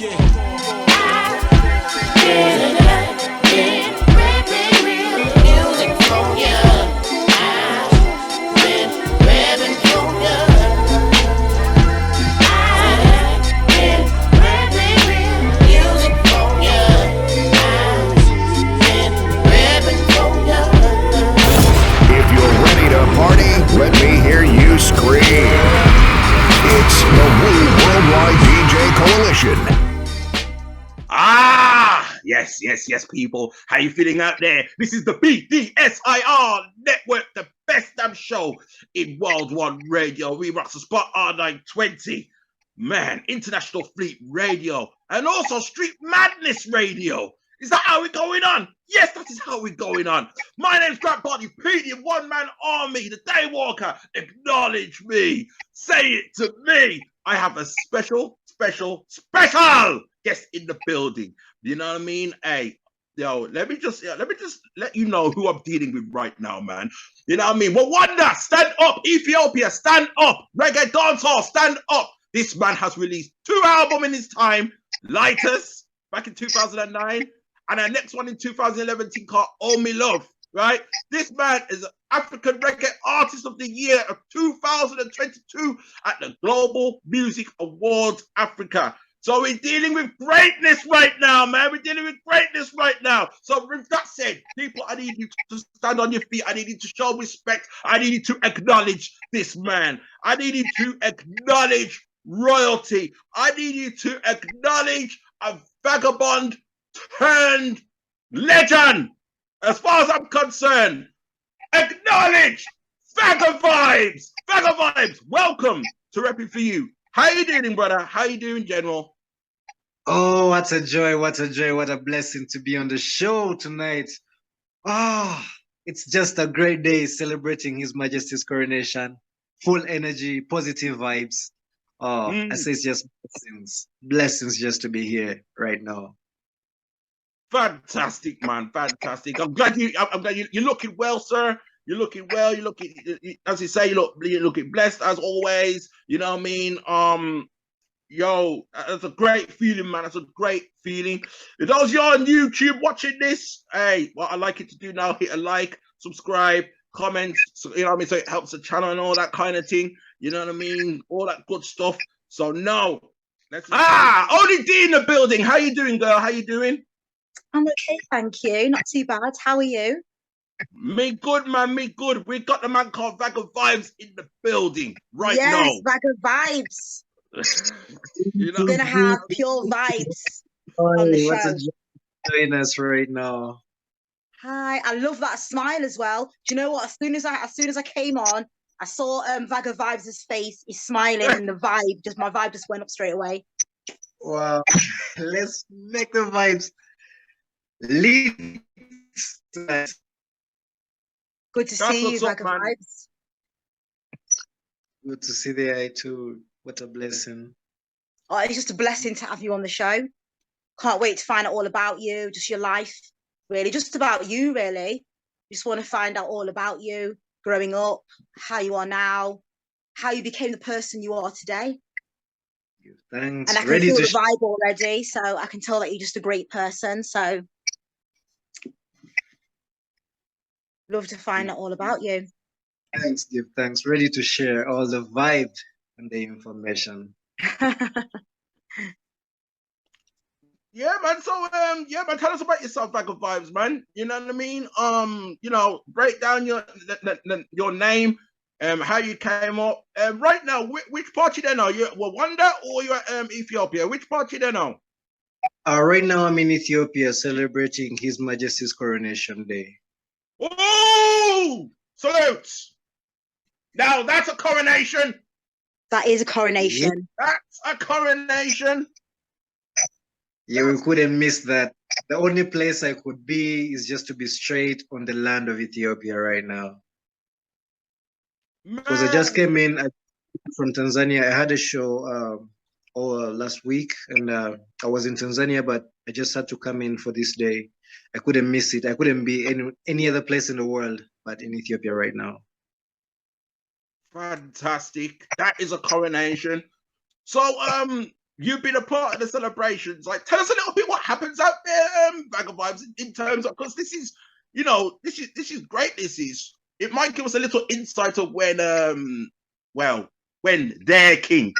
Let me hear you scream. It's the Worldwide DJ Coalition. Yes, people. How you feeling out there? This is the BDSIR Network, the best damn show in Worldwide Radio. We rock the spot R920. Man, International Fleet Radio. And also Street Madness Radio. Is that how we're going on? Yes, that is how we're going on. My name's Grant Body P, the one-man army, the Daywalker. Acknowledge me. Say it to me. I have a special guest in the building. You know what I mean? Hey, yo, let me just let you know who I'm dealing with right now, man. You know what I mean? Rwanda, stand up. Ethiopia, stand up. Reggae dancehall, stand up. This man has released 2 albums in his time. Lighters, back in 2009. And our next one in 2011 called Oh Me Love, right? This man is an African Reggae Artist of the Year of 2022 at the Global Music Awards Africa. So we're dealing with greatness right now, man. We're dealing with greatness right now. So with that said, people, I need you to stand on your feet. I need you to show respect. I need you to acknowledge this man. I need you to acknowledge royalty. I need you to acknowledge a vagabond turned legend. As far as I'm concerned, acknowledge Vaga Vybz. Vaga Vybz, welcome to RePPiN4U. How you doing, brother? How you doing, General? Oh, what a joy, what a joy, what a blessing to be on the show tonight. Oh, it's just a great day celebrating His Majesty's coronation. Full energy, positive vibes. Oh, I say it's just blessings just to be here right now. Fantastic, man. Fantastic. I'm glad you're looking well, sir. You're looking well. You're looking, as you say, you're looking blessed as always. You know what I mean? Yo, that's a great feeling, man. That's a great feeling. If those you on YouTube watching this, hey, what I'd like you to do now, hit a like, subscribe, comment, so, you know what I mean? So it helps the channel and all that kind of thing. You know what I mean? All that good stuff. So now, Onni D in the building. How you doing, girl? How you doing? I'm okay, thank you. Not too bad. How are you? Me good, man. Me good. We got the man called Vaga Vybz in the building right now. Yes, Vaga Vybz. You know? We're gonna have pure vibes on the show. Join us right now. Hi, I love that smile as well. Do you know what? As soon as I came on, I saw Vaga Vybz' face. He's smiling, and my vibe just went up straight away. Wow, let's make the vibes lead. Good to see you, Vaga Vybz. Good to see the eye too. What a blessing. Oh, it's just a blessing to have you on the show. Can't wait to find out all about you, just your life, really, just about you, really. Just want to find out all about you, growing up, how you are now, how you became the person you are today. Thanks. And I can feel the vibe already, so I can tell that you're just a great person. So love to find out all about you. Thanks, give thanks. Ready to share all the vibe and the information. Yeah, man. So, yeah, man. Tell us about yourself, Vaga Vybz, man. You know what I mean? You know, break down your name, how you came up. Right now, which part you there now? You're Rwanda or you're Ethiopia? Which part you there now? Right now, I'm in Ethiopia celebrating His Majesty's Coronation Day. Oh, salutes! Now that's a coronation. That is a coronation. That's a coronation. Yeah, we couldn't miss that. The only place I could be is just to be straight on the land of Ethiopia right now. Because I just came in from Tanzania. I had a show last week, and I was in Tanzania, but I just had to come in for this day. I couldn't miss it. I couldn't be any other place in the world but in Ethiopia right now. Fantastic. That is a coronation. So, you've been a part of the celebrations. Like, tell us a little bit what happens out there, Vaga Vybz, in terms of, because this is, you know, this is great. It might give us a little insight of when, when their king,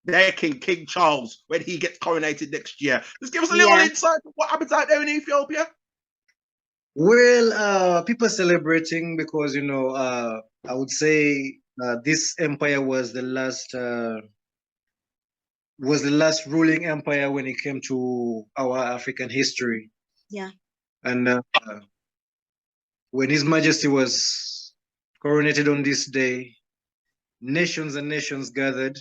King Charles, when he gets coronated next year. Just give us a little insight of what happens out there in Ethiopia. Well, people celebrating because, you know, I would say this empire was the last ruling empire when it came to our African history. Yeah. And when His Majesty was coronated on this day, nations and nations gathered.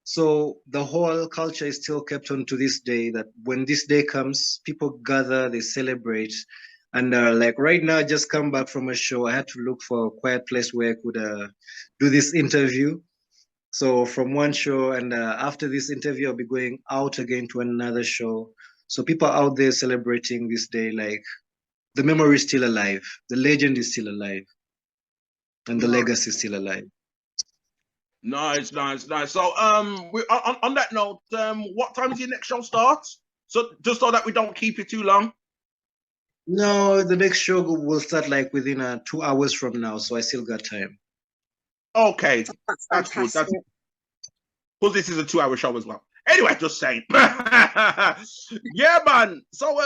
So the whole culture is still kept on to this day, that when this day comes, people gather, they celebrate. And like right now, I just come back from a show. I had to look for a quiet place where I could do this interview. So from one show, and after this interview, I'll be going out again to another show. So people out there celebrating this day, like the memory is still alive, the legend is still alive, and the legacy is still alive. Nice. So, on that note, what time does your next show start? So, just so that we don't keep it too long. No, the next show will start like within 2 hours from now, so I still got time. Okay, that's good. fantastic. Because this is a 2-hour show as well. Anyway, just saying. Yeah, man. So,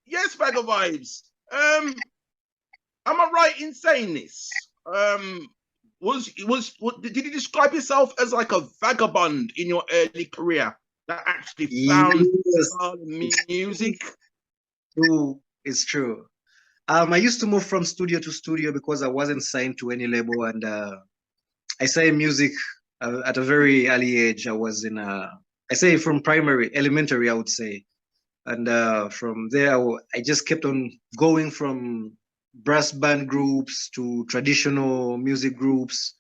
yes, Vaga Vybz. Am I right in saying this? Did you describe yourself as like a vagabond in your early career that actually found music? True, it's true. I used to move from studio to studio because I wasn't signed to any label, and I started music at a very early age. I was in I say from elementary, I would say, and from there I just kept on going from brass band groups to traditional music groups.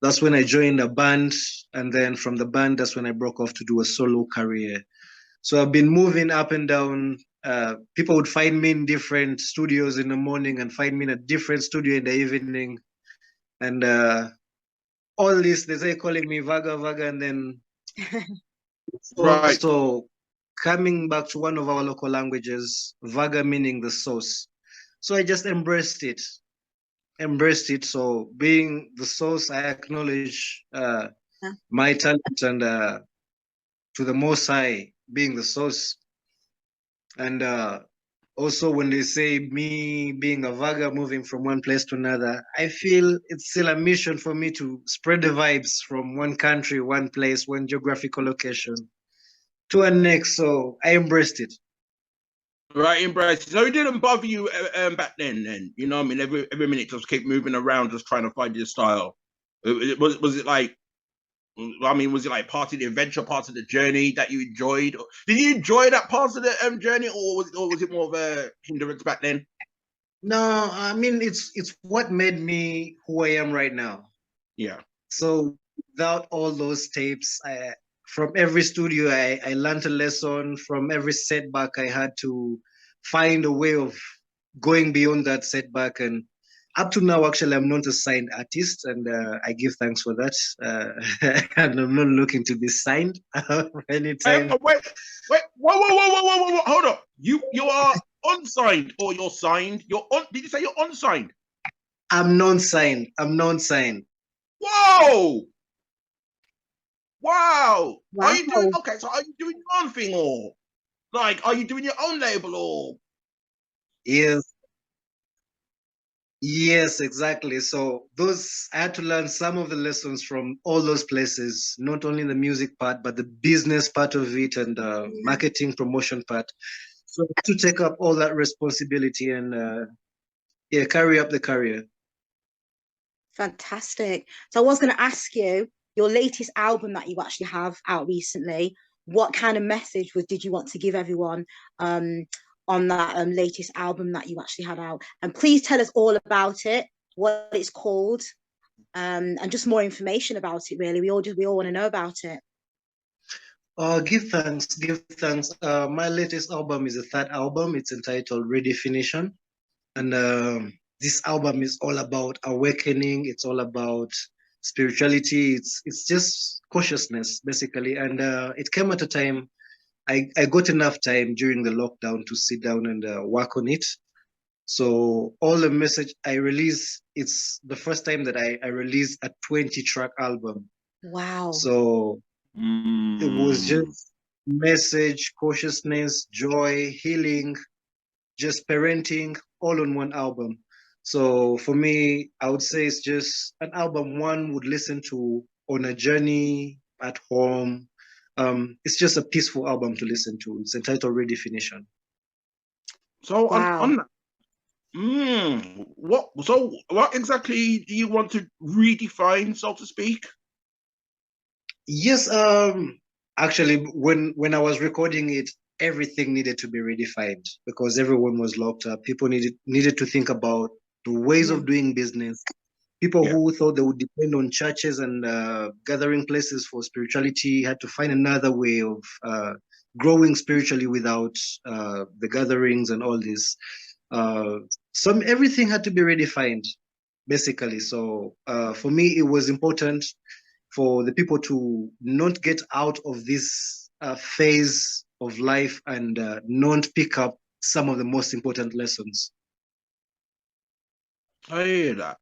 That's when I joined a band, and then from the band, that's when I broke off to do a solo career. So I've been moving up and down. People would find me in different studios in the morning and find me in a different studio in the evening. And all this, they say calling me Vaga, and then Right. So coming back to one of our local languages, Vaga meaning the source. So I just embraced it. So being the source, I acknowledge my talent, and to the Most High being the source. And also when they say me being a Vaga, moving from one place to another, I feel it's still a mission for me to spread the vibes from one country, one place, one geographical location to a next. So I embraced it. Right, embrace. So it didn't bother you back then, you know what I mean? Every minute just keep moving around, just trying to find your style. Was it like, I mean, was it like part of the adventure, part of the journey that you enjoyed? Did you enjoy that part of the journey, or was it more of a hindrance back then? No, I mean, it's what made me who I am right now. Yeah. So without all those tapes, from every studio, I learned a lesson. From every setback, I had to find a way of going beyond that setback. And up to now, actually, I'm not a signed artist, and I give thanks for that. And I'm not looking to be signed anytime. Wait, whoa, hold up. You are unsigned, or you're signed? Did you say you're unsigned? I'm non-signed. Whoa! Wow. Are you doing so are you doing your own thing, or like are you doing your own label, or? Yes, exactly. So I had to learn some of the lessons from all those places, not only the music part, but the business part of it, and the marketing promotion part. So to take up all that responsibility and carry up the career. Fantastic. So I was going to ask you, your latest album that you actually have out recently, what kind of message did you want to give everyone on that latest album that you actually had out? And please tell us all about it, what it's called, and just more information about it, really. We all want to know about it. Give thanks. My latest album is the third album. It's entitled Redefinition. And this album is all about awakening. It's all about spirituality. It's just cautiousness basically. And it came at a time I got enough time during the lockdown to sit down and work on it. So all the message I release, it's the first time that I released a 20-track album. Wow. So it was just message, cautiousness, joy, healing, just parenting, all on one album. So for me, I would say it's just an album one would listen to on a journey at home. It's just a peaceful album to listen to. It's entitled Redefinition. So Wow. on what exactly do you want to redefine, so to speak? Yes, actually when I was recording it, everything needed to be redefined because everyone was locked up. People needed to think about the ways of doing business. People who thought they would depend on churches and gathering places for spirituality had to find another way of growing spiritually without the gatherings and all this. Everything had to be redefined, basically. So for me, it was important for the people to not get out of this phase of life and not pick up some of the most important lessons. I hear that.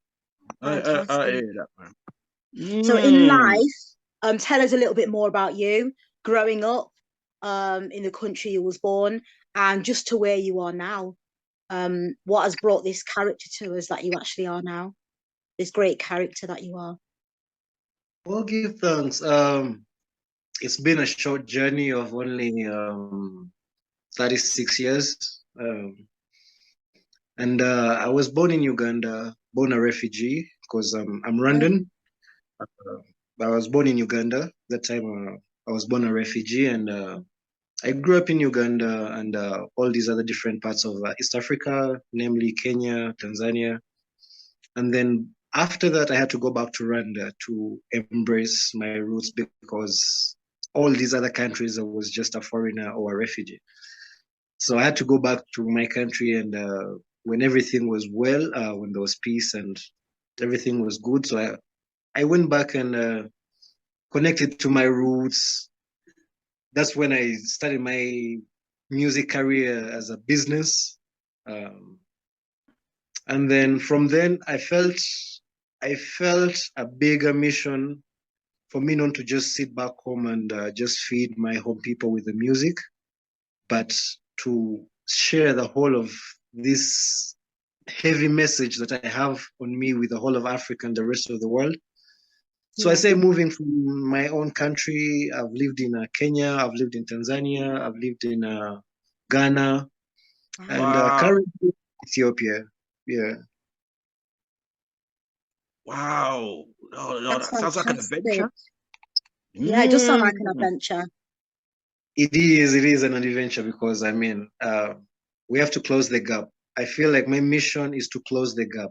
I hear that, man. So in life, tell us a little bit more about you growing up in the country you was born and just to where you are now. What has brought this character to us that you actually are now? This great character that you are. Well, give thanks. It's been a short journey of only 36 years. And I was born in Uganda, born a refugee because I'm Rwandan. I was born in Uganda. That time I was born a refugee, and I grew up in Uganda and all these other different parts of East Africa, namely Kenya, Tanzania. And then after that, I had to go back to Rwanda to embrace my roots because all these other countries, I was just a foreigner or a refugee. So I had to go back to my country, and when everything was well, when there was peace and everything was good, so I went back and connected to my roots. That's when I started my music career as a business. And then from then, I felt a bigger mission for me not to just sit back home and just feed my home people with the music, but to share the whole of this heavy message that I have on me with the whole of Africa and the rest of the world. So I say moving from my own country, I've lived in Kenya, I've lived in Tanzania, I've lived in Ghana, and currently Ethiopia. Yeah. Wow. No, that sounds like an adventure. Yeah, it does sound like an adventure. It is an adventure because I mean, we have to close the gap. I feel like my mission is to close the gap.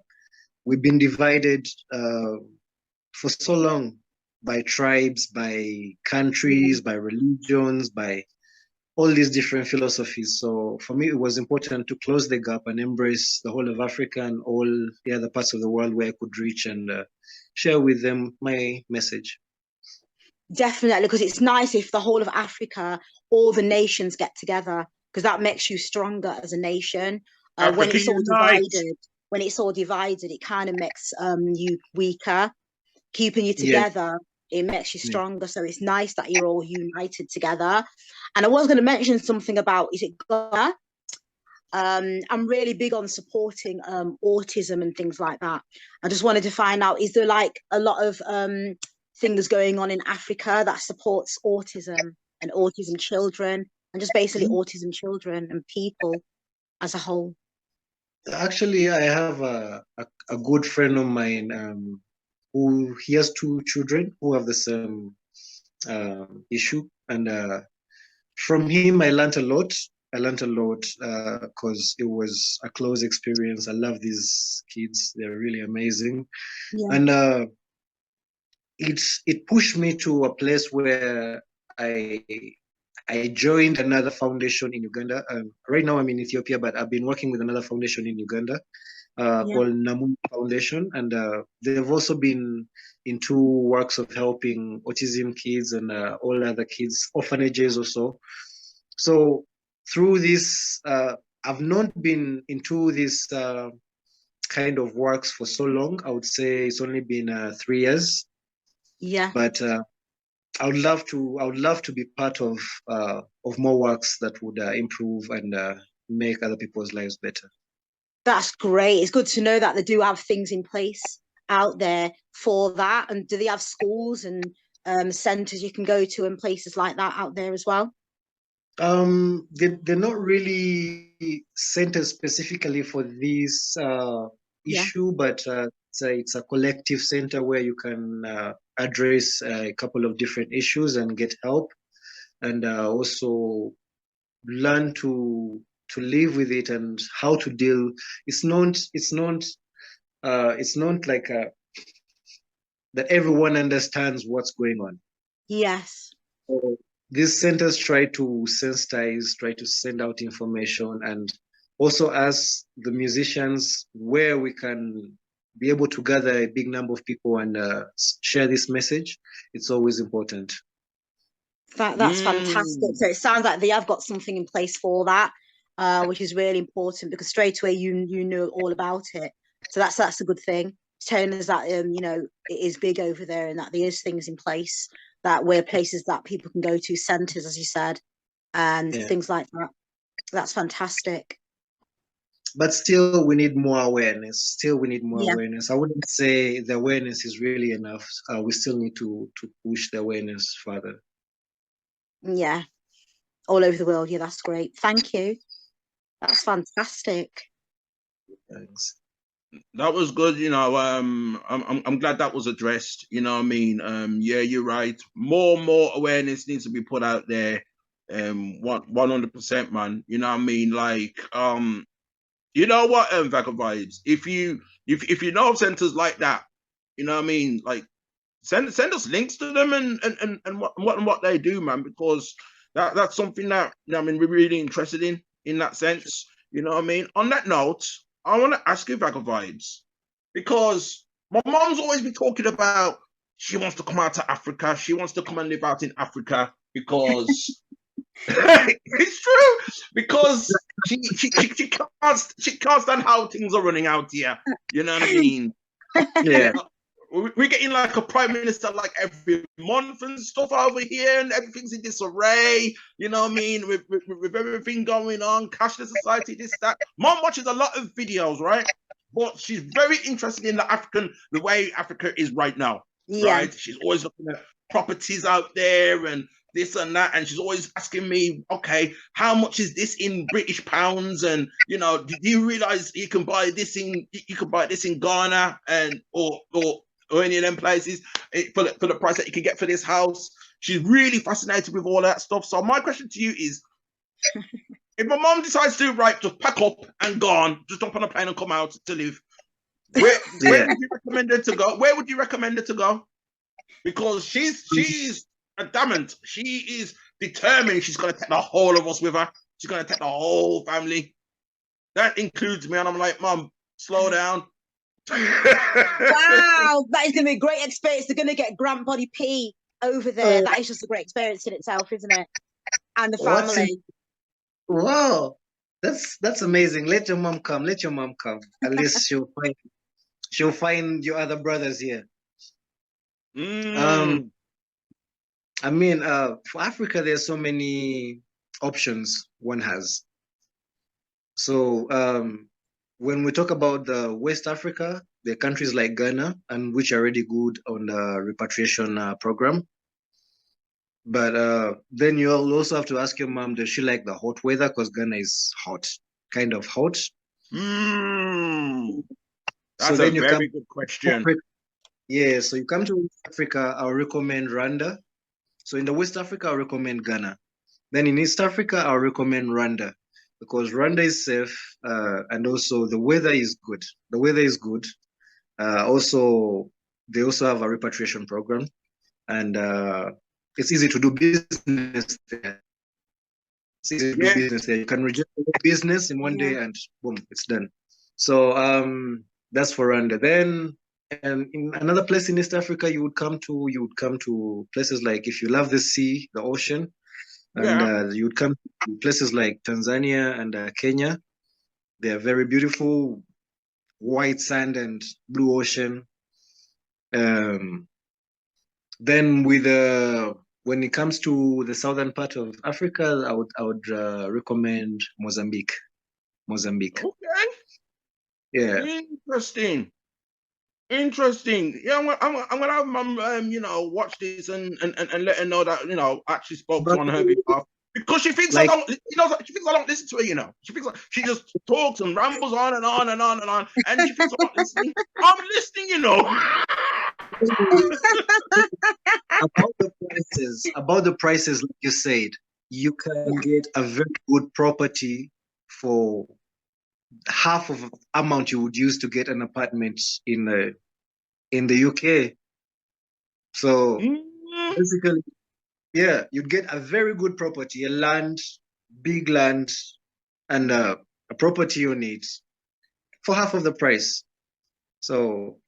We've been divided for so long by tribes, by countries, by religions, by all these different philosophies. So for me, it was important to close the gap and embrace the whole of Africa and all the other parts of the world where I could reach and share with them my message. Definitely, because it's nice if the whole of Africa, all the nations get together, because that makes you stronger as a nation. When it's all divided, it kind of makes you weaker. Keeping you together, it makes you stronger. So it's nice that you're all united together. And I was going to mention something about, is it Ghana? I'm really big on supporting autism and things like that. I just wanted to find out, is there like a lot of things going on in Africa that supports autism and autism children and just basically autism children and people as a whole? Actually, I have a good friend of mine who he has 2 children who have the same issue, and from him I learned a lot. Because it was a close experience. I love these kids; they're really amazing, and it pushed me to a place where I joined another foundation in Uganda. Right now I'm in Ethiopia, but I've been working with another foundation in Uganda. called Namun Foundation, and they've also been into works of helping autism kids and all other kids, orphanages also. So through this, I've not been into this kind of works for so long. I would say it's only been 3 years. Yeah. But I would love to be part of more works that would improve and make other people's lives better. That's great. It's good to know that they do have things in place out there for that. And do they have schools and centres you can go to and places like that out there as well? They're not really centers specifically for this issue, but it's a collective center where you can address a couple of different issues and get help, and also learn to live with it and how to deal. It's not like that everyone understands what's going on. Yes. So these centers try to sensitize, try to send out information, and also as the musicians, where we can be able to gather a big number of people and share this message. It's always important. That's fantastic. So it sounds like they have got something in place for that, which is really important, because straight away you know all about it. So that's a good thing. It's telling us that you know, it is big over there and that there is things in place, that we're places that people can go to, centres, as you said, and things like that. That's fantastic. But still, we need more awareness. Awareness. I wouldn't say the awareness is really enough. We still need to push the awareness further. Yeah, all over the world. Yeah, that's great. Thank you. That's fantastic. Thanks. That was good. You know, I'm glad that was addressed. You know what I mean? Yeah, you're right. More awareness needs to be put out there. 100%, man. You know what I mean? Like, you know what, Vaga Vybz, if you know of centers like that, you know what I mean, like send us links to them and what they do, man, because that's something that, you know, I mean, we're really interested in that sense. You know what I mean? On that note, I want to ask you, Vaga Vybz, because my mom's always been talking about she wants to come out to Africa, she wants to come and live out in Africa because it's true, because she can't stand how things are running out here. You know what I mean? Yeah. We're getting like a prime minister like every month and stuff over here, and everything's in disarray. You know what I mean? With everything going on, cashless society, this, that. Mom watches a lot of videos, right? But she's very interested in the way Africa is right now. Yeah. Right? She's always looking at properties out there and this and that, and she's always asking me, okay, how much is this in British pounds? And you know, do you realize you can buy this in Ghana and or any of them places for the price that you can get for this house? She's really fascinated with all that stuff. So my question to you is, if my mom decides to just pack up and go on, just jump on a plane and come out to live, where would you recommend her to go? Where would you recommend her to go? Because she's adamant. She is determined she's going to take the whole of us with her. She's going to take the whole family. That includes me. And I'm like, Mom, slow down. Wow, that is going to be a great experience. They're going to get Grant Body P over there. That is just a great experience in itself, isn't it? And the family. Wow, that's amazing. Let your mom come. At least she'll find your other brothers here. I mean, for Africa, there's so many options one has. So when we talk about the West Africa, there are countries like Ghana, and which are already good on the repatriation program. But then you'll also have to ask your mom, does she like the hot weather? Because Ghana is hot, kind of hot. That's a very good question. Yeah, so you come to West Africa, I'll recommend Rwanda. So in the West Africa, I'll recommend Ghana. Then in East Africa, I'll recommend Rwanda, because Rwanda is safe, and also the weather is good. Also, they also have a repatriation program, and it's easy to do business there. You can register business in one day and boom, it's done. So that's for Rwanda. Then and in another place in East Africa you would come to places like, if you love the sea, the ocean, and Yeah. you would come to places like Tanzania and Kenya. They are very beautiful, white sand and blue ocean. Then when it comes to the southern part of Africa, I would recommend Mozambique. Mozambique. Okay. Yeah. Interesting. Yeah, I'm gonna have mum, watch this and let her know that I actually spoke to But on her behalf, because she thinks like, I don't. She thinks I don't listen to her. She thinks she just talks and rambles on and on and on and on, and she thinks I'm not listening. I'm listening. about the prices, like you said, you can get a very good property for half of the amount you would use to get an apartment in the UK. So basically, yeah, you'd get a very good property, a land, big land, and a property unit for half of the price. So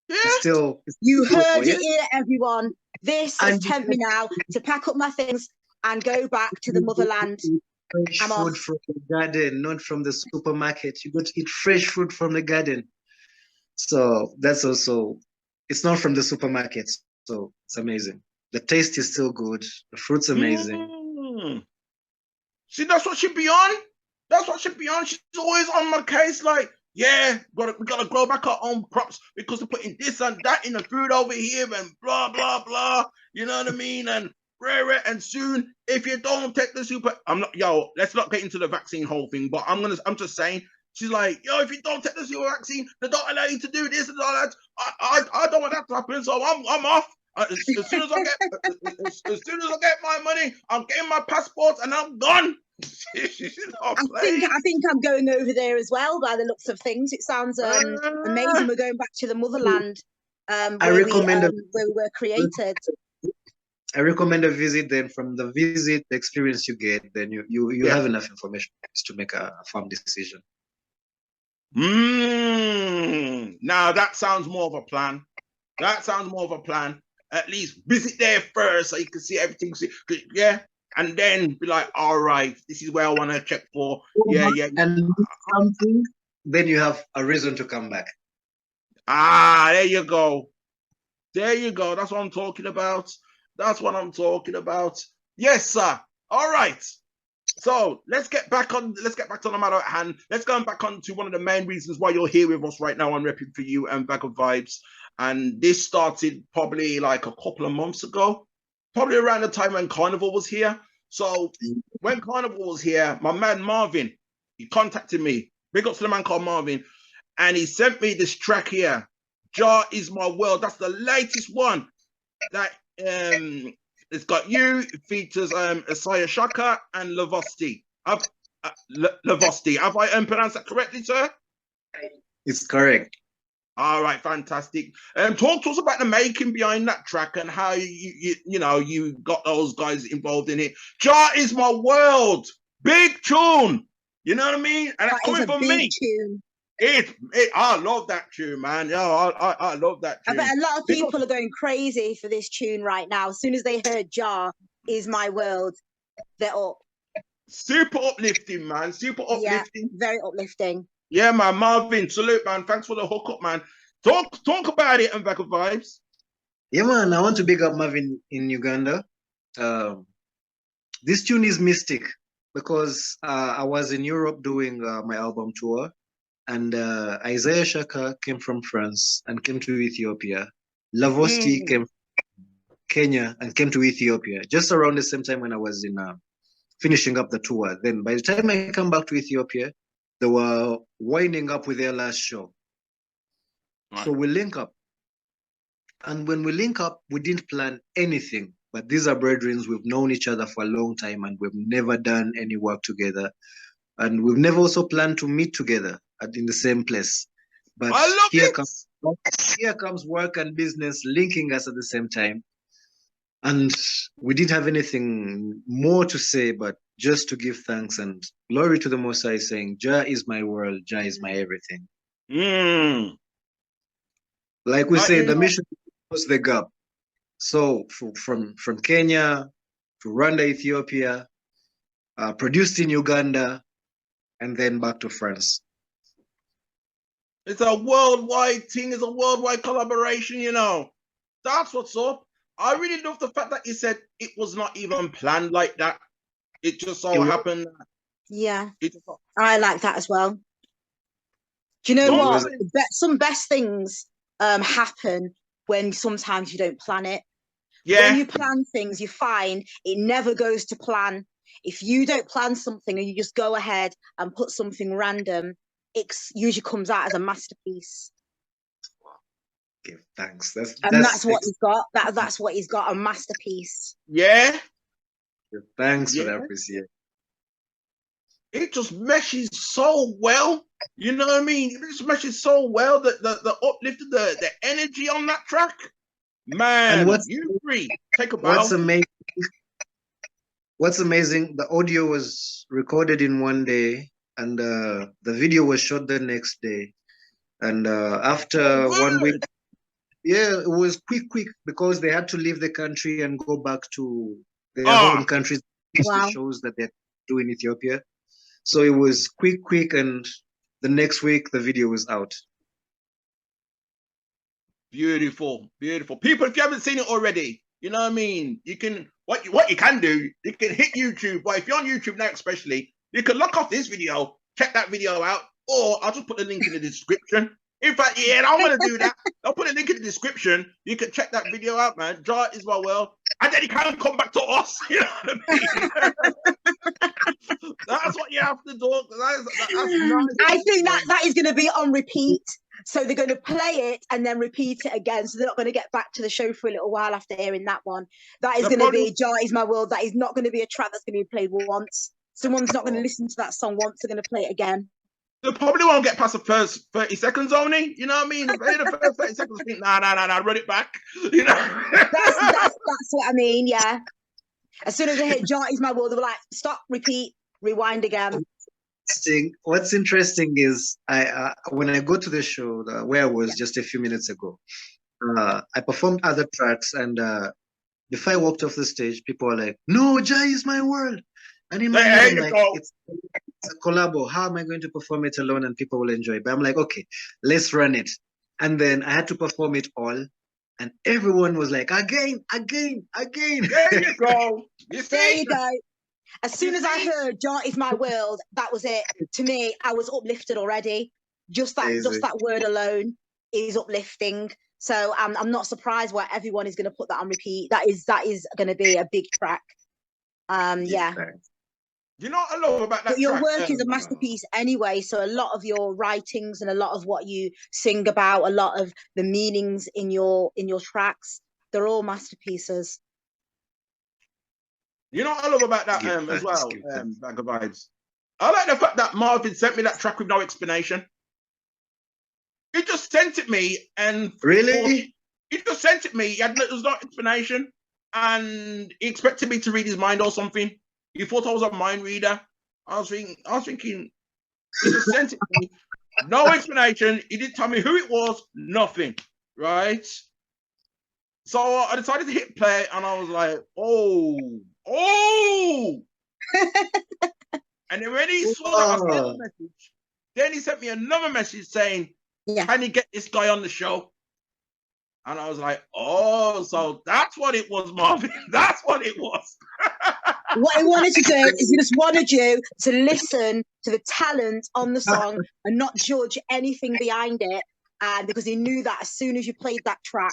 it's still You heard doable, it here, everyone. This has tempted me now to pack up my things and go back to the motherland. Fresh I'm food off. from the garden, not from the supermarket. You got to eat fresh food from the garden. So that's also, it's not from the supermarket. So it's amazing. The taste is still good. The fruit's amazing. See, that's what she be on. That's what she be on. She's always on my case, like, yeah, we gotta grow back our own crops because they're putting this and that in the food over here and blah blah blah. You know what I mean? And rare and soon, if you don't take the let's not get into the vaccine whole thing, but I'm just saying, she's like, yo, if you don't take the super vaccine, they don't allow you to do this and all that. I don't want that to happen, so I'm off. As soon as I get my money, I'm getting my passport and I'm gone. I think I'm going over there as well, by the looks of things. It sounds amazing. We're going back to the motherland, where we were created. I recommend a visit. Then from the visit, the experience you get, then you have enough information to make a firm decision. Now that sounds more of a plan. At least visit there first so you can see everything. Yeah. And then be like, all right, this is where I want to check for. Yeah. And something, then you have a reason to come back. There you go. That's what I'm talking about. Yes, sir. All right. So let's get back to the matter at hand. Let's go back on to one of the main reasons why you're here with us right now on RePPiN4U and Vaga Vybz. And this started probably like a couple of months ago, probably around the time when Carnival was here. So when Carnival was here, my man Marvin, he contacted me. Big up to the man called Marvin. And he sent me this track here, Jah Is My World. That's the latest one. That it's got you, it features Isaiah Shaka and Lavosti. Lavosti. Have I pronounced that correctly, sir? It's correct. All right, fantastic. Talk to us about the making behind that track and how you got those guys involved in it. Jah Is My World, big tune. You know what I mean? And that's coming from me. Tune. I love that tune, man. Yo, I love that tune. I bet a lot of people are going crazy for this tune right now. As soon as they heard Jah Is My World, they're up. Super uplifting, man. Super uplifting. Yeah, very uplifting. Yeah, man. Marvin, salute, man. Thanks for the hookup, man. Talk about it and Vaga Vybz. Yeah, man. I want to big up Marvin in Uganda. This tune is mystic because I was in Europe doing my album tour, and Isaiah Shaka came from France and came to Ethiopia. Lavosti came from Kenya and came to Ethiopia just around the same time when I was in finishing up the tour. Then by the time I come back to Ethiopia, they were winding up with their last show. Right. So we link up. And when we link up, we didn't plan anything. But these are brethren. We've known each other for a long time and we've never done any work together. And we've never also planned to meet together in the same place. But here comes work and business linking us at the same time. And we didn't have anything more to say, but just to give thanks and glory to the Most High, saying, Jah is my world, Jah is my everything. Like we say, the mission was the gap. So from Kenya to Rwanda, Ethiopia, produced in Uganda, and then back to France. It's a worldwide thing. It's a worldwide collaboration, you know. That's what's up. I really love the fact that you said it was not even planned like that. It just so happened. Yeah, I like that as well. Do you know what? Some best things happen when sometimes you don't plan it. Yeah. When you plan things, you find it never goes to plan. If you don't plan something and you just go ahead and put something random, it usually comes out as a masterpiece. Give thanks. That's what he's got. That's what he's got, a masterpiece. Yeah. Give thanks for that appreciation. It just meshes so well. You know what I mean? It just meshes so well that the uplift of the energy on that track. Man, and you free. Take a bow. What's amazing, the audio was recorded in one day and the video was shot the next day. And after 1 week, yeah, it was quick because they had to leave the country and go back to their home countries. Wow. Shows that they do in Ethiopia. So it was quick, and the next week the video was out. Beautiful. People, if you haven't seen it already, you know what I mean? You can, what you can do, you can hit YouTube. But if you're on YouTube now especially, you can look off this video, check that video out, or I'll just put the link in the description. In fact, yeah, I'm going to do that. I'll put a link in the description. You can check that video out, man. Jah Is My World. And then you can come back to us. You know what I mean? That's what you have to do. That's nice. I think that is going to be on repeat. So they're going to play it and then repeat it again. So they're not going to get back to the show for a little while after hearing that one. That is going to be Jah Is My World. That is not going to be a track that's going to be played once. Someone's not going to listen to that song once. They're going to play it again. They probably won't get past the first 30 seconds only. You know what I mean? The first 30 seconds, think, nah, run it back. You know? That's what I mean, yeah. As soon as they hit Jah Is My World, they were like, stop, repeat, rewind again. What's interesting is when I go to the show where I was just a few minutes ago, I performed other tracks, and before I walked off the stage, people were like, "No, Jah Is My World." And in my head, I'm like, it's a collabo. How am I going to perform it alone and people will enjoy it? But I'm like, okay, let's run it. And then I had to perform it all, and everyone was like, again. There you go. There you go. As soon as I heard Jah Is My World, that was it. To me, I was uplifted already. Just that word alone is uplifting. So I'm not surprised why everyone is going to put that on repeat. That is going to be a big track. Yeah. You know what I love about that? But your work is a masterpiece anyway. So a lot of your writings and a lot of what you sing about, a lot of the meanings in your tracks, they're all masterpieces. You know what I love about that as well, Vaga Vybz? I like the fact that Marvin sent me that track with no explanation. He just sent it me, and really, he just sent it me. There was no explanation, and he expected me to read his mind or something. He thought I was a mind reader. I was thinking, he just sent it to me, no explanation. He didn't tell me who it was, nothing, right? So I decided to hit play, and I was like, oh. And then when he saw that I sent the message, then he sent me another message saying, can you get this guy on the show? And I was like, oh, so that's what it was, Marvin. That's what it was. What he wanted to do is he just wanted you to listen to the talent on the song and not judge anything behind it. And because he knew that as soon as you played that track,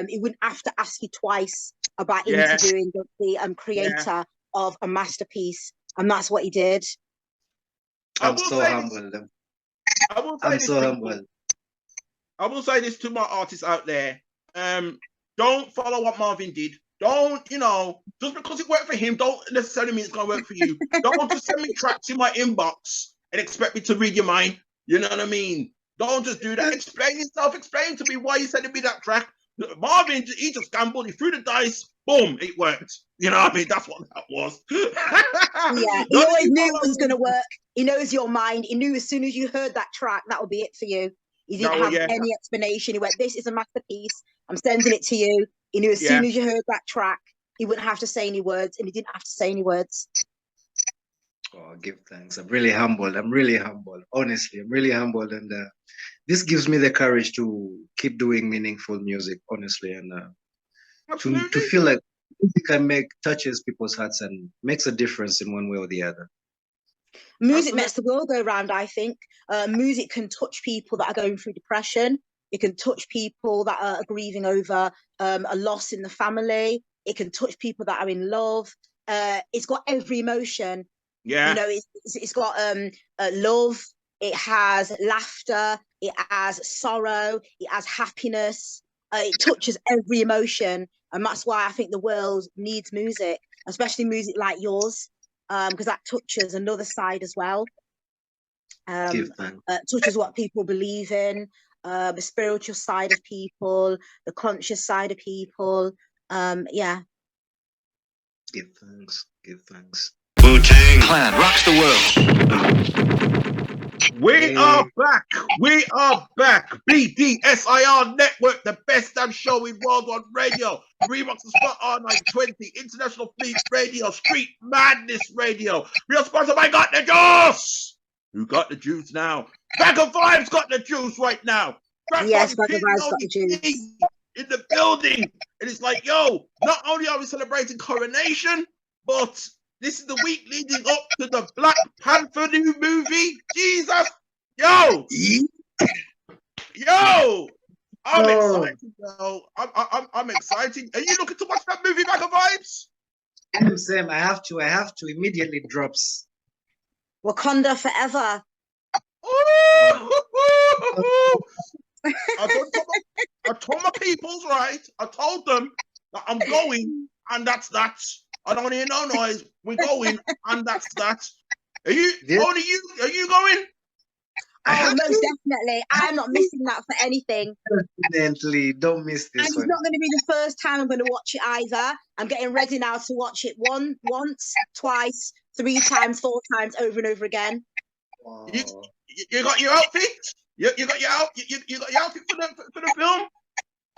he wouldn't have to ask you twice about interviewing the creator of a masterpiece. And that's what he did. I'm so humbled. I'm so humbled. I will say this to my artists out there. Don't follow what Marvin did. Don't, just because it worked for him, don't necessarily mean it's going to work for you. Don't just send me tracks in my inbox and expect me to read your mind. You know what I mean? Don't just do that. Explain yourself. Explain to me why you sending me that track. Marvin, he just gambled. He threw the dice, boom, it worked. You know what I mean? That's what that was. Yeah, he always knew it was going to work. He knows your mind. He knew as soon as you heard that track, that would be it for you. He didn't have any explanation. He went, this is a masterpiece. I'm sending it to you. He knew as soon as you heard that track, he wouldn't have to say any words, and he didn't have to say any words. Oh, give thanks. I'm really humbled. I'm really humbled. Honestly, I'm really humbled. And this gives me the courage to keep doing meaningful music, honestly. And to feel like music can touches people's hearts and makes a difference in one way or the other. Music makes the world go round, I think. Music can touch people that are going through depression. It can touch people that are grieving over a loss in the family. It can touch people that are in love. It's got every emotion. Yeah. You know, it's got love. It has laughter. It has sorrow. It has happiness. It touches every emotion. And that's why I think the world needs music, especially music like yours, because that touches another side as well. Touches what people believe in, the spiritual side of people, the conscious side of people. Yeah. Give thanks. Give thanks. Wu-Tang Clan rocks the world. We are back. We are back. BDSIR Network, the best damn show in worldwide radio. Remix the Spot R920, International Fleet Radio, Street Madness Radio. We are sponsored by Got the Juice. Who got the juice now? Vaga Vybz got the juice right now. Yes, Vaga Vybz got the juice. In the building. And it's like, yo, not only are we celebrating coronation, but this is the week leading up to the Black Panther new movie. Jesus. Yo. Yo. I'm excited, yo. I'm excited. Are you looking to watch that movie, Vaga Vybz? Same. I have to. Immediately drops. Wakanda forever. I told my peoples, right? I told them that I'm going, and that's that. I don't hear no noise. We're going, and that's that. Are you? Only you? Are you going? Oh, most definitely. I'm not missing that for anything. Definitely, don't miss this. And it's not going to be the first time I'm going to watch it either. I'm getting ready now to watch it once, twice, 3 times, 4 times, over and over again. Wow. You got your outfit? You got your outfit for the film?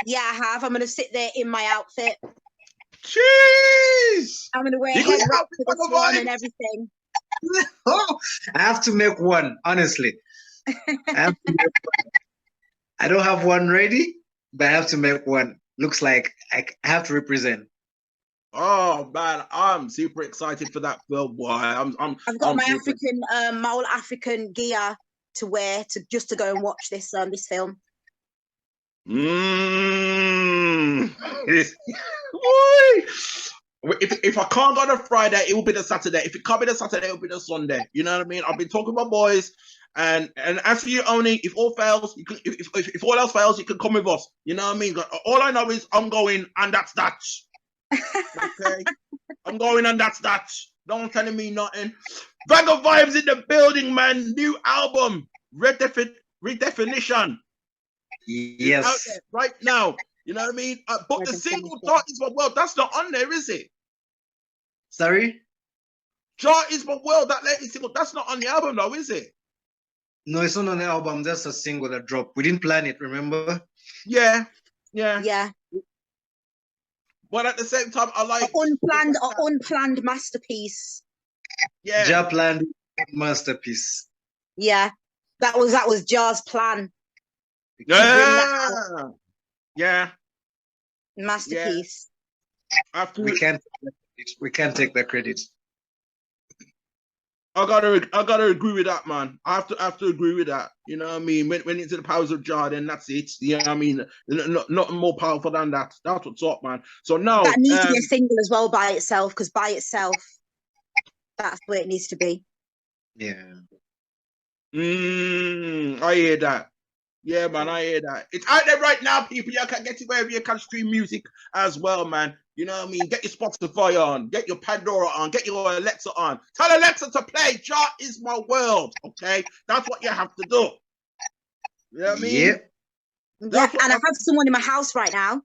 Yeah, I have. I'm going to sit there in my outfit. Jeez! I'm going to wear a head wrap for this one and everything. I have to make one, honestly. I don't have one ready, but I have to make one. Looks like I have to represent. Oh man, I'm super excited for that film, boy. I've got my old African gear to wear just to go and watch this film. If I can't go on a Friday, it will be the Saturday. If it can't be the Saturday, it will be the Sunday. You know what I mean? I've been talking to my boys, and as for you, Onni, if all fails, you can, if all else fails, you can come with us. You know what I mean? All I know is I'm going, and that's that. Okay, I'm going, and that's that. Don't telling me nothing. Vaga Vybz in the building, man. New album, Redefinition. Yes. Out there right now. You know what I mean? But the single Jah Is My World, that's not on there, is it? Sorry? Jah Is My World, that latest single, that's not on the album though, is it? No, it's not on the album. That's a single that dropped. We didn't plan it, remember? Yeah. But at the same time, I like unplanned masterpiece. Yeah. Jah planned masterpiece. Yeah. That was Jah's plan. Yeah. Masterpiece. Yeah. We can't take the credit. I gotta agree with that, man. I have to agree with that. You know what I mean? When it's in the powers of Jah, then that's it. You know what I mean? Nothing more powerful than that. That's what's up, man. So now that needs to be a single as well by itself, because by itself, that's where it needs to be. Yeah. I hear that. Yeah, man, I hear that. It's out there right now, people. You can get it wherever you can stream music as well, man. You know what I mean? Get your Spotify on, get your Pandora on, get your Alexa on. Tell Alexa to play Jah Is My World, okay? That's what you have to do. You know what I mean? Yeah. Yeah, and I have someone in my house right now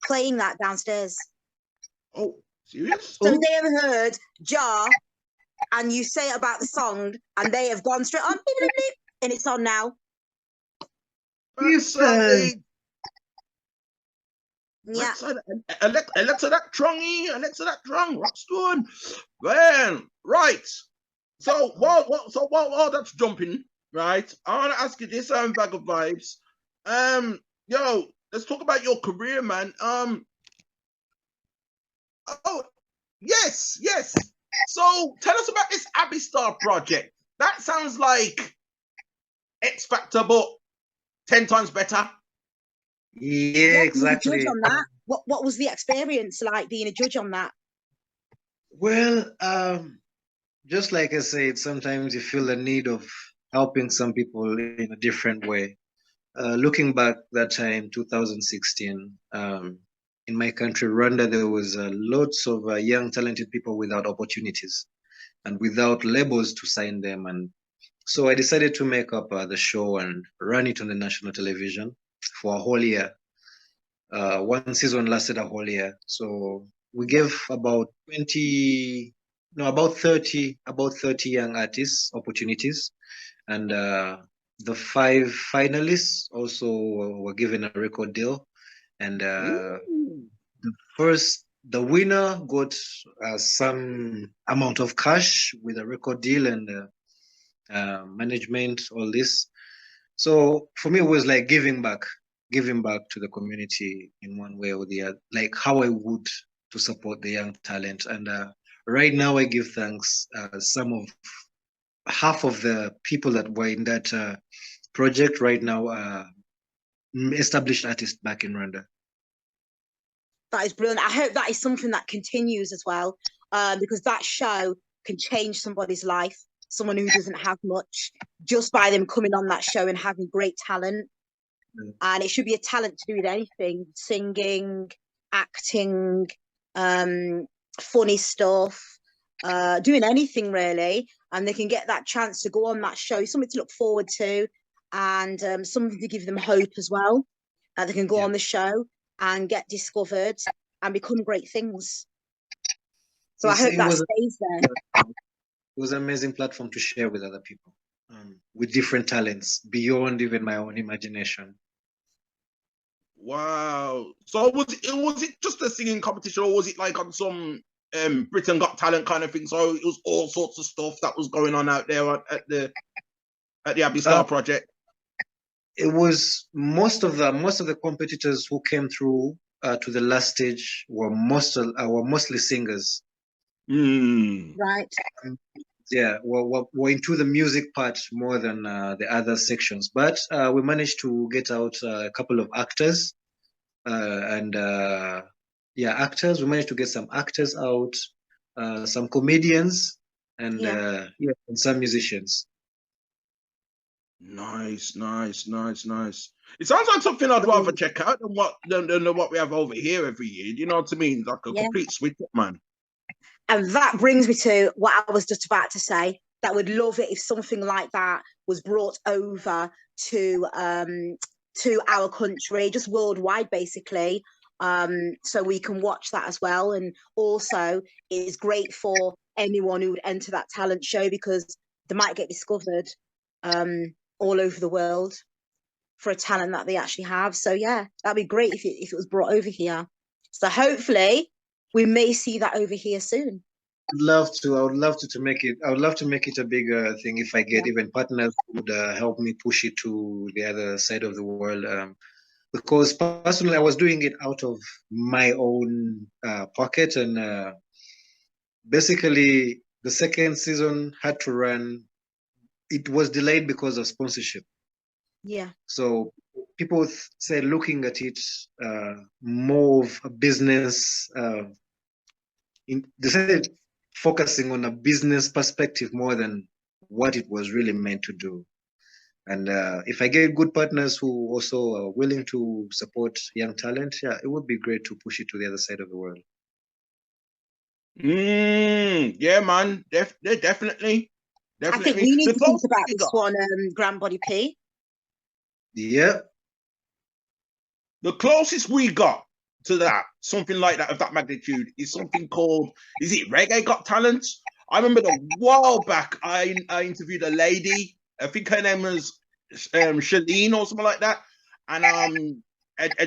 playing that downstairs. Oh, serious? So Oh. they have heard Jah, and you say about the song, and they have gone straight on, beep, beep, beep, and it's on now. If, Yeah. Alexa that trongy, Alexa that trong, Rockstone. Man, right. So while that's jumping, right, I want to ask you this, Vaga Vybz. Yo, let's talk about your career, man. Oh, yes. So tell us about this Abbey Star project. That sounds like X Factor, but 10 times better. yeah, exactly. Judge on that. What was the experience like being a judge on that? Well, just like I said, sometimes you feel the need of helping some people in a different way. Looking back that time, 2016, in my country, Rwanda, there was lots of young, talented people without opportunities and without labels to sign them. And so I decided to make up the show and run it on the national television for a whole year. One season lasted a whole year. So we gave about 30 young artists opportunities. And the 5 finalists also were given a record deal. And the winner got some amount of cash with a record deal and management, all this. So for me, it was like giving back to the community in one way or the other, like how I would to support the young talent. And right now, I give thanks. Half of the people that were in that project right now are established artists back in Rwanda. That is brilliant. I hope that is something that continues as well, because that show can change somebody's life. Someone who doesn't have much, just by them coming on that show and having great talent. And it should be a talent to do with anything: singing, acting, funny stuff, doing anything really. And they can get that chance to go on that show, something to look forward to, and something to give them hope as well. They can go on the show and get discovered and become great things. So I hope that stays there. It was an amazing platform to share with other people with different talents beyond even my own imagination. Wow. So was it just a singing competition, or was it like on some Britain Got Talent kind of thing? So it was all sorts of stuff that was going on out there at the Abbey Star project. It was most of the competitors who came through to the last stage were mostly singers. Right. Yeah, we're into the music part more than the other sections, but we managed to get out a couple of actors, actors. We managed to get some actors out, some comedians, and and some musicians. Nice. It sounds like something I'd rather check out than what we have over here every year. You know what I mean? Like a complete switch up, man. And that brings me to what I was just about to say. That would love it if something like that was brought over to our country, just worldwide, basically, so we can watch that as well. And also, it is great for anyone who would enter that talent show, because they might get discovered all over the world for a talent that they actually have. So yeah, that'd be great if it was brought over here. So hopefully we may see that over here soon. I would love to make it. I would love to make it a bigger thing if I get even partners who would help me push it to the other side of the world. Because personally, I was doing it out of my own pocket, and basically the second season had to run. It was delayed because of sponsorship. Yeah. So people say looking at it more of a business. They said focusing on a business perspective more than what it was really meant to do. And if I get good partners who also are willing to support young talent, it would be great to push it to the other side of the world. Yeah, man. Definitely. I think we need to think about this one, Grandbody P. Yeah. The closest we got to that, something like that of that magnitude, is something called, is it Reggae Got Talent? I remember a while back I interviewed a lady, I think her name was Shalene or something like that, and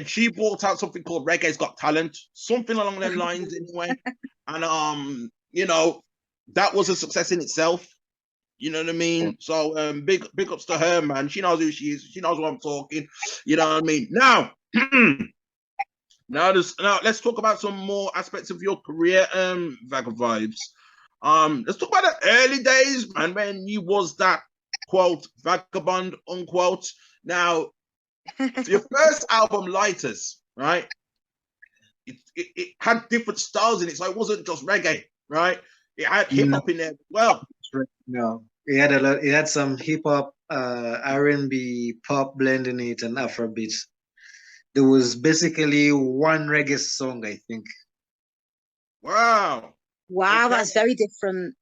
she brought out something called Reggae's Got Talent, something along them lines anyway. And you know, that was a success in itself. You know what I mean? So big ups to her, man. She knows who she is. She knows what I'm talking. You know what I mean? Now, now let's talk about some more aspects of your career, Vaga Vybz. Let's talk about the early days, man, when you was that quote vagabond unquote. Now, your first album, Lighters, right? It had different styles in it, so it wasn't just reggae, right? It had hip hop in there as well. No, it had a lot. It had some hip hop, R&B, pop blend in it, and Afrobeat. There was basically one reggae song, I think. Wow. Wow, Okay. that's very different.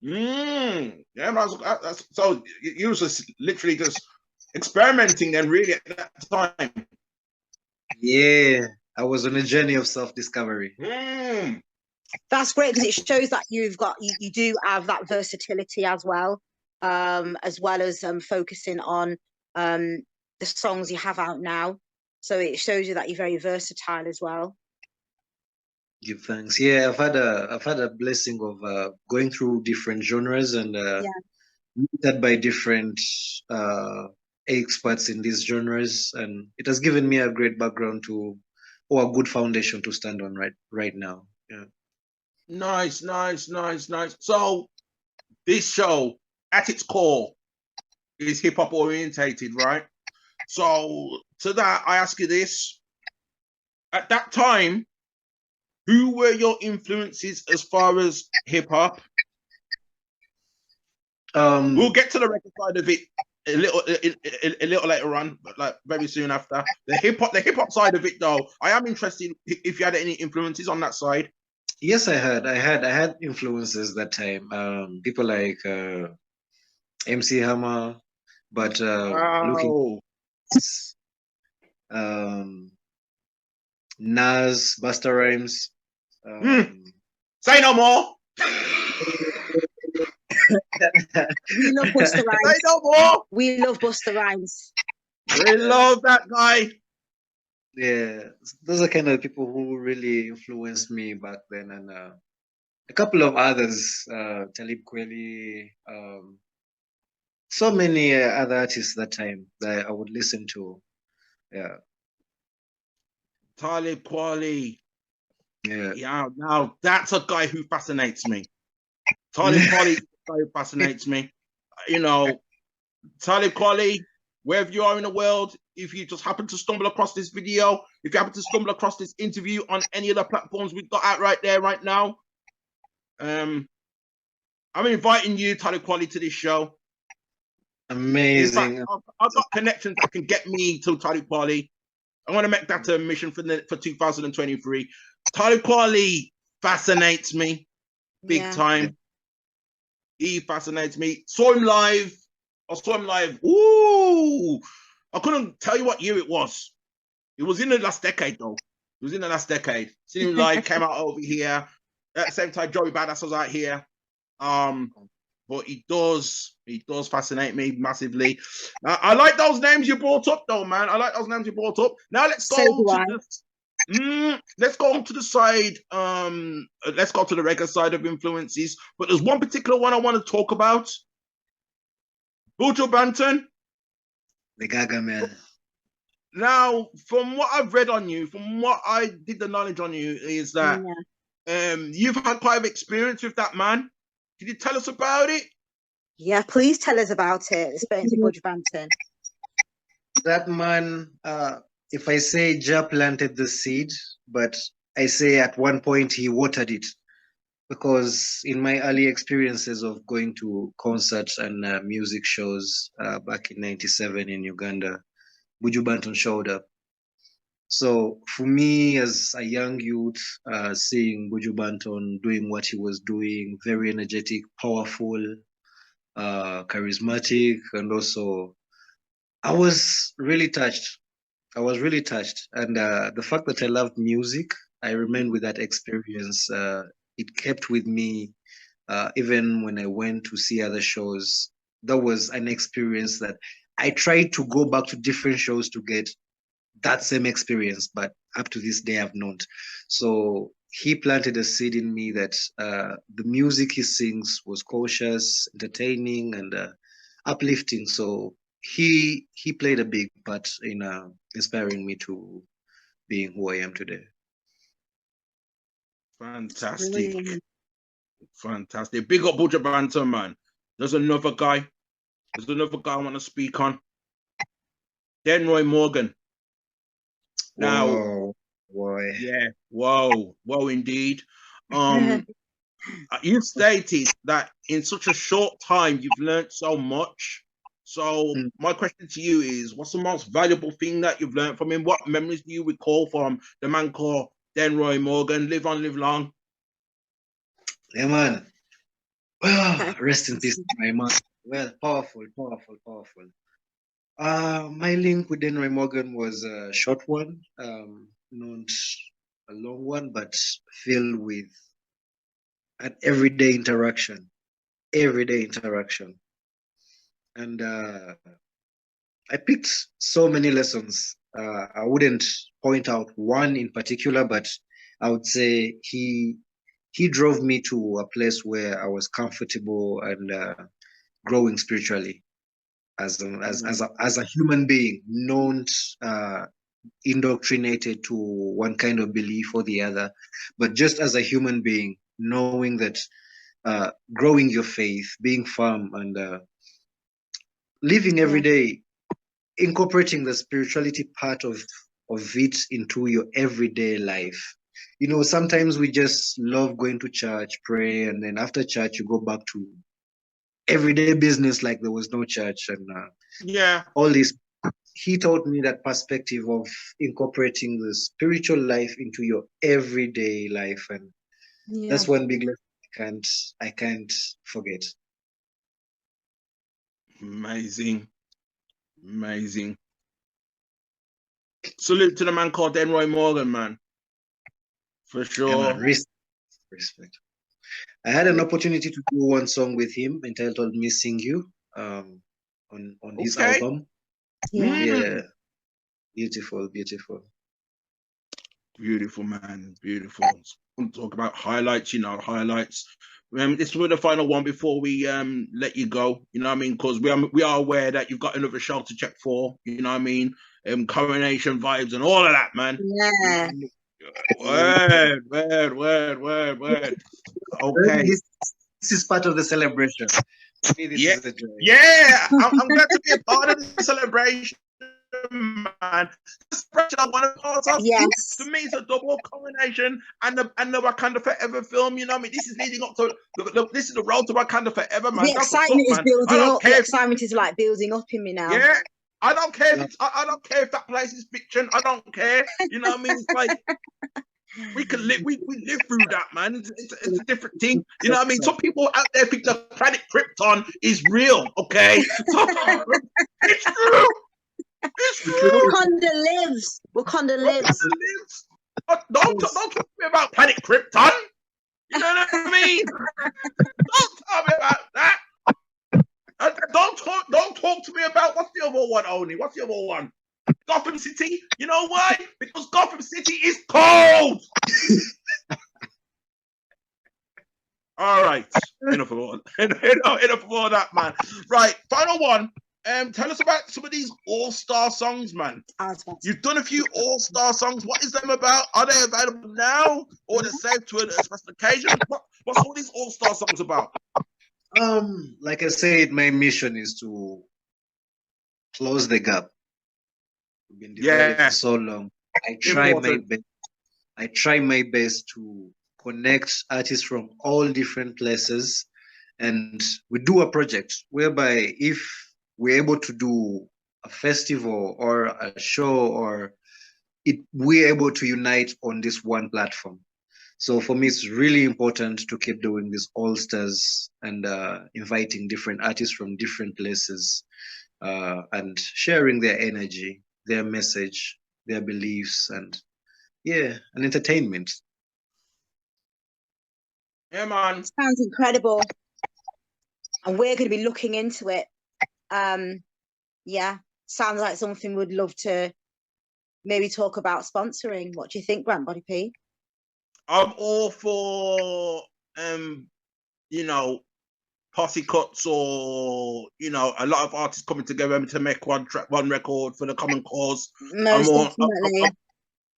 Yeah, that's, so you was just literally just experimenting then, really, at that time. Yeah, I was on a journey of self-discovery. That's great because it shows that you do have that versatility as well as focusing on the songs you have out now. So it shows you that you're very versatile as well. Give thanks. Yeah, I've had a blessing of going through different genres and meted by different experts in these genres, and it has given me a great background or a good foundation to stand on right now. Yeah. Nice. So this show, at its core, is hip hop orientated, right? So to that, I ask you this: at that time, who were your influences as far as hip hop? We'll get to the record side of it a little later on, but like very soon after. The hip hop side of it, though, I am interested if you had any influences on that side. Yes, I had influences that time. People like MC Hammer, but looking Nas, Busta Rhymes. Say no more. We love Busta Rhymes. Say no more. We love Busta Rhymes. We love that guy. Yeah, those are kind of people who really influenced me back then, and a couple of others, Talib Kweli, so many other artists that time that I would listen to. Yeah. Talib Kweli. Yeah. Now that's a guy who fascinates me. Talib Kweli fascinates me. You know, Talib Kweli, wherever you are in the world, if you just happen to stumble across this video, if you happen to stumble across this interview on any of the platforms we've got out right there right now, I'm inviting you, Talib Kweli, to this show. Amazing. In fact, I've got connections that can get me to Talib Kweli. I want to make that a mission for 2023. Talib Kweli fascinates me big time. He fascinates me. Saw him live. Ooh, I couldn't tell you what year it was. It was in the last decade, though. It was in the last decade. Seen him live, came out over here. At the same time, Joey Badass was out here. But he does fascinate me massively. I like those names you brought up, though, man. I like those names you brought up. Now let's go let's go on to the side. Let's go to the reggae side of influences. But there's one particular one I want to talk about. Buju Banton. The Gaga man. Now, from what I've read on you, from what I did the knowledge on you, is that you've had quite an experience with that man. Can you tell us about it? Yeah, please tell us about it. Experience with Buju Banton. That man, if I say Jah planted the seed, but I say at one point he watered it. Because in my early experiences of going to concerts and music shows back in '97 in Uganda, Buju Banton showed up. So for me as a young youth, seeing Buju Banton doing what he was doing, very energetic, powerful, charismatic, and also I was really touched. was really touched, and the fact that I loved music, I remained with that experience. It kept with me even when I went to see other shows. That was an experience that I tried to go back to different shows to get that same experience, but up to this day I've not. So he planted a seed in me that the music he sings was cautious, entertaining, and uplifting. So he played a big part in inspiring me to being who I am today. Fantastic. Brilliant. Fantastic. Big up Buja Banter, man. There's another guy. There's another guy I want to speak on. Denroy Morgan. Now, Whoa, boy. yeah, whoa, whoa, indeed. You've stated that in such a short time you've learned so much. So my question to you is, what's the most valuable thing that you've learned from him? What memories do you recall from the man called Denroy Morgan? Live on, live long. Yeah, man. Well, rest in peace, my man. Well, powerful, powerful, powerful. My link with Denroy Morgan was a short one, not a long one, but filled with an everyday interaction, and I picked so many lessons. I wouldn't point out one in particular, but I would say he drove me to a place where I was comfortable and growing spiritually as a human being, not indoctrinated to one kind of belief or the other, but just as a human being, knowing that growing your faith, being firm, and living every day, incorporating the spirituality part of it into your everyday life. You know, sometimes we just love going to church, pray, and then after church you go back to everyday business like there was no church, and yeah, all this. He taught me that perspective of incorporating the spiritual life into your everyday life, and that's one big lesson I can't forget. Amazing. Amazing. Salute to the man called Denroy Morgan, man. For sure. Yeah, man. Respect. I had an opportunity to do one song with him entitled Missing You on his album. Yeah. Beautiful, beautiful. Beautiful, man. Beautiful. I'm talk about highlights, highlights. This was the final one before we let you go, you know what I mean? Because we are aware that you've got another show to check for, you know what I mean? Coronation vibes and all of that, man. Yeah. Word. Okay. This is part of the celebration. Yeah. Yeah. I'm glad to be a part of the celebration, man. I want to part of. Yes. To me, it's a double coronation and the Wakanda Forever film. You know what I mean? This is leading up to this is the road to Wakanda Forever, man. The excitement is building up. The excitement is like building up in me now. Yeah. I don't care if I don't care if that place is fiction. I don't care. You know what I mean? It's like we can live. We live through that, man. It's a different thing. You know what I mean? Some people out there think the planet Krypton is real. Okay, so, it's true. It's true. Wakanda lives. Don't talk to me about planet Krypton. You know what I mean? Don't tell me about that. Don't talk to me about what's the other one, Oni? What's the other one? Gotham City. You know why? Because Gotham City is cold. All right. Enough of all that, man. Right. Final one. Tell us about some of these all-star songs, man. You've done a few all-star songs. What is them about? Are they available now, or they're saved to a special occasion? What's all these all-star songs about? Like I said, my mission is to close the gap. We've been divided for so long. I try my best to connect artists from all different places, and we do a project whereby if we're able to do a festival or a show, or we're able to unite on this one platform. So for me, it's really important to keep doing these all-stars and inviting different artists from different places and sharing their energy, their message, their beliefs, and yeah, and entertainment. Yeah, man. Sounds incredible. And we're going to be looking into it. Yeah, sounds like something we'd love to maybe talk about sponsoring. What do you think, Grant Body P? I'm all for you know, posse cuts, or you know, a lot of artists coming together to make one record for the common cause. Most definitely.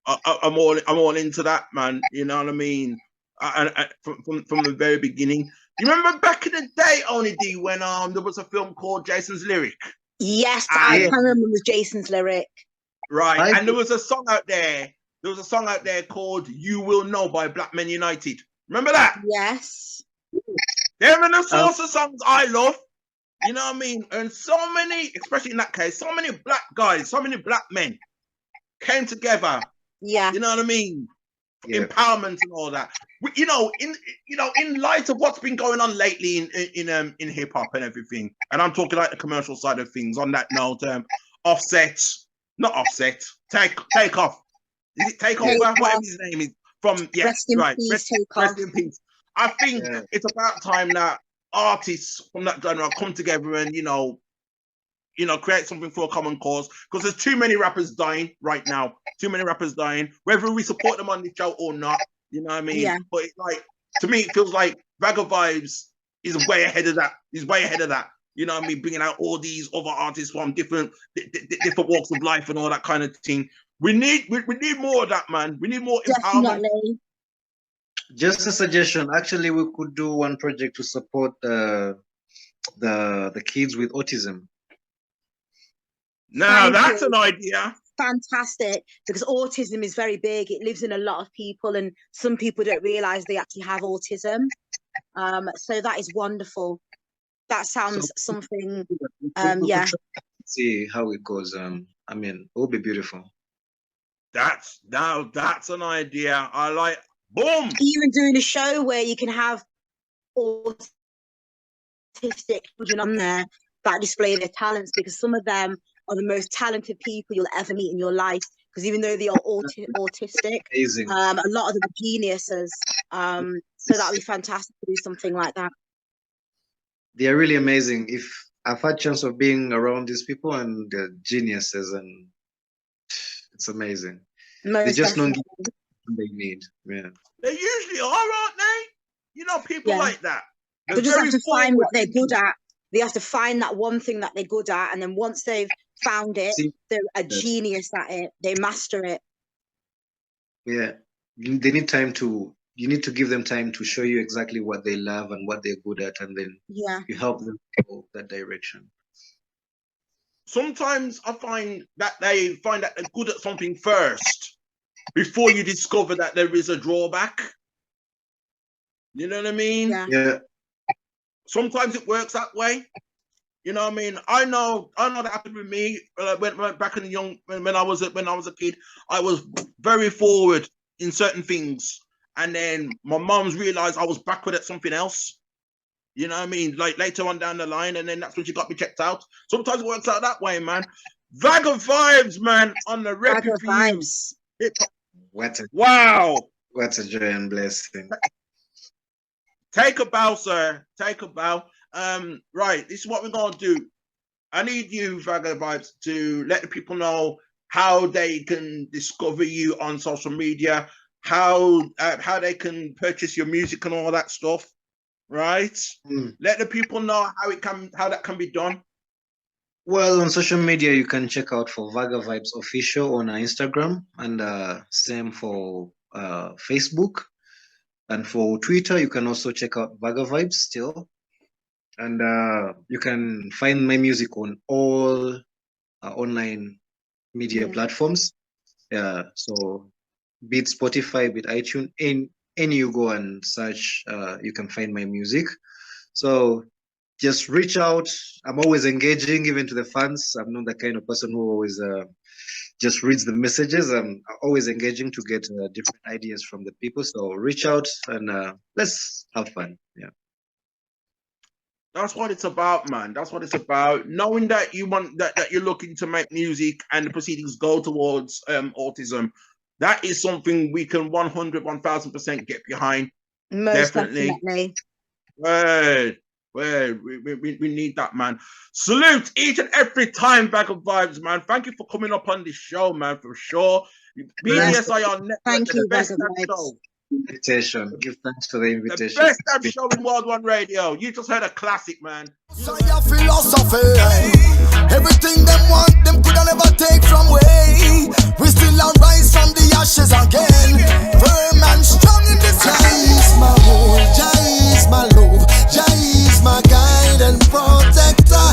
I'm all into that, man. You know what I mean? From the very beginning. You remember back in the day, Onni D, when there was a film called Jason's Lyric? Yes, I can remember Jason's Lyric. Right, and there was a song out there. There was a song out there called "You Will Know" by Black Men United. Remember that? Yes. They're in the source of songs I love. You know what I mean? And so many, especially in that case, so many black guys, so many black men came together. Yeah. You know what I mean? Yeah. Empowerment and all that. You know, in light of what's been going on lately in hip hop and everything, and I'm talking like the commercial side of things. On that note, Offset, not Offset, take off. Is it take off? Whatever his name is from. Yeah, rest in right. Peace, rest in peace. I think it's about time that artists from that genre come together and create something for a common cause, because there's too many rappers dying right now. Too many rappers dying, whether we support them on the show or not. You know what I mean? Yeah. But it's like, to me, it feels like Vaga Vybz is way ahead of that. He's way ahead of that. You know what I mean? Bringing out all these other artists from different walks of life and all that kind of thing. We need more of that, man. We need more empowerment. Definitely. Just a suggestion. Actually, we could do one project to support the kids with autism. Now that's an idea. Fantastic, because autism is very big. It lives in a lot of people, and some people don't realize they actually have autism. So that is wonderful. That sounds something. Yeah. See how it goes. I mean, it will be beautiful. That's an idea. I like. Boom. Even doing a show where you can have autistic children on there that display their talents, because some of them are the most talented people you'll ever meet in your life. Because even though they are autistic, a lot of them are geniuses. So that'd be fantastic to do something like that. They are really amazing. If I've had chance of being around these people, and they're geniuses, and it's amazing. They just don't get what they need. Yeah. They usually are, aren't they? You know, people like that. They just have to find what they're good at. They have to find that one thing that they're good at, and then once they've found it, they're a genius at it. They master it. Yeah, they need time to. You need to give them time to show you exactly what they love and what they're good at, and then you help them go that direction. Sometimes I find that they find that they're good at something first before you discover that there is a drawback. You know what I mean? Yeah. Sometimes it works that way. You know what I mean? I know that happened with me when back in when I was a kid. I was very forward in certain things, and then my mom's realized I was backward at something else. You know what I mean? Like later on down the line, and then that's when she got me checked out. Sometimes it works out that way, man. Vaga Vybz, man, on the RePPiN4U. Wow. What a joy and blessing. Take a bow, sir. Take a bow. Right, this is what we're gonna do. I need you, Vaga Vybz, to let the people know how they can discover you on social media, how they can purchase your music and all that stuff. Right? Let the people know how that can be done. Well, on social media, you can check out for Vaga Vybz Official on Instagram, and same for Facebook. And for Twitter, you can also check out Vaga Vybz still. And you can find my music on all online media platforms. So be it Spotify, be it iTunes, any you go and search, you can find my music. So just reach out. I'm always engaging, even to the fans. I'm not the kind of person who always just reads the messages. I'm always engaging to get different ideas from the people. So reach out and let's have fun. Yeah. That's what it's about, man. That's what it's about. Knowing that you want that you're looking to make music and the proceedings go towards autism, that is something we can 100, 1000% get behind. Most definitely. We need that, man. Salute each and every time, Vaga Vybz, man. Thank you for coming up on this show, man, for sure. BDSI on Network, Thank you, the best Vaga damn Vybz. show. Invitation. Give thanks for the The invitation. best damn show in World One Radio. You just heard a classic, man. So your philosophy, everything them want, them coulda never take from way. We still arise from the ashes again, firm and strong in this life. Jah is my world, Jah is my love, Jah is my guide and protector.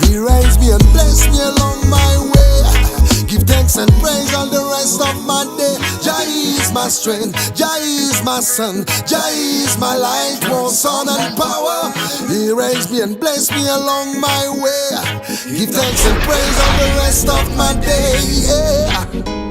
He raised me and blessed me along my way. Give thanks and praise all the rest of my day. Jah is my strength, Jah is my son, Jah is my light, more sun and power. He raised me and blessed me along my way. Give thanks and praise all the rest of my day. Yeah.